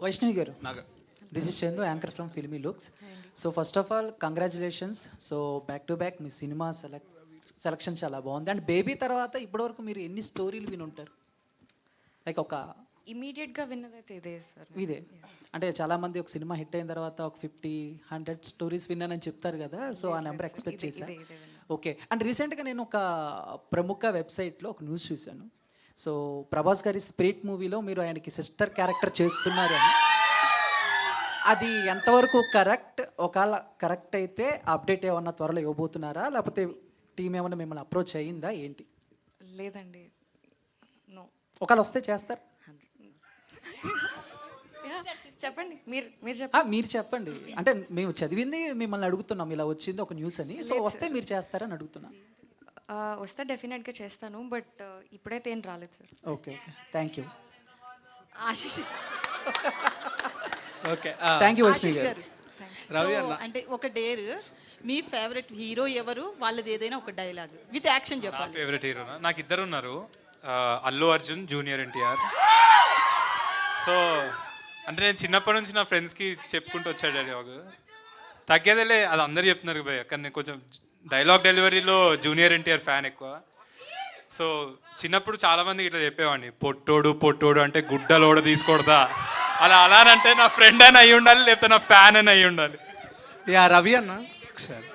వైష్ణవి గారు, నాకు this is Chandu, anchor from filmy looks. So first of all congratulations. So back to back me cinema selection చాలా బాగుంది. And baby తర్వాత ఇప్పటివరకు మీరు ఎన్ని స్టోరీలు విని ఉంటారు? లైక్ ఒక ఇమీడియట్గా విన్నదైతే ఇదే సార్. ఇదే అంటే చాలామంది ఒక సినిమా హిట్ అయిన తర్వాత ఒక 50-100 స్టోరీస్ విన్నానని చెప్తారు కదా, సో ఆ నెంబర్ ఎక్స్పెక్ట్ చేశాను. ఓకే. అండ్ రీసెంట్గా నేను ఒక ప్రముఖ వెబ్సైట్లో ఒక న్యూస్ చూశాను. సో ప్రభాస్ గారి స్పిరిట్ మూవీలో మీరు ఆయనకి సిస్టర్ క్యారెక్టర్ చేస్తున్నారు అని. అది ఎంతవరకు కరెక్ట్? ఒకవేళ కరెక్ట్ అయితే అప్డేట్ ఏమన్నా త్వరలో ఇవ్వబోతున్నారా, లేకపోతే టీం ఏమన్నా మిమ్మల్ని అప్రోచ్ అయ్యిందా ఏంటి? లేదండి, నో. ఒకవేళ వస్తే చేస్తారు? చెప్పండి, మీరు చెప్పండి. మీరు చెప్పండి. అంటే మేము చదివింది మిమ్మల్ని అడుగుతున్నాం, ఇలా వచ్చింది ఒక న్యూస్ అని. సో వస్తే మీరు చేస్తారని అడుగుతున్నాం. వస్తే డెఫినెట్గా చేస్తాను, బట్ ఇప్పుడైతే ఏం రాలేదు sir. Okay okay, thank you. Ashish okay. Thank you Vaishnavi గారు. రవి అన్న, అంటే ఒక డేర్, మీ ఫేవరెట్ హీరో ఎవరు, వాళ్ళది ఏదైనా ఒక డైలాగ్ విత్ యాక్షన్ నా చెప్పాలి. ఫేవరెట్ హీరోనా? నాకు ఇద్దరు ఉన్నారు, అల్లు అర్జున్, జూనియర్ ఎన్టీఆర్. సో అంటే నేను చిన్నప్పటి నుంచి నా ఫ్రెండ్స్కి చెప్పుకుంటూ వచ్చాడు డైలాగ్. తగ్గేదేలే, అది అందరు చెప్తున్నారు భయ్య, కానీ నేను కొంచెం డైలాగ్ డెలివరీలో జూనియర్ ఎన్టీఆర్ ఫ్యాన్ ఎక్కువ. సో చిన్నప్పుడు చాలామందికి ఇట్లా చెప్పేవాడిని, పొట్టోడు పొట్టోడు అంటే గుడ్డలోడ తీసుకోడదా, అలానంటే నా ఫ్రెండ్ అని అయి ఉండాలి, లేకపోతే నా ఫ్యాన్ అని అయి ఉండాలి. యా రవి అన్న ఒకసారి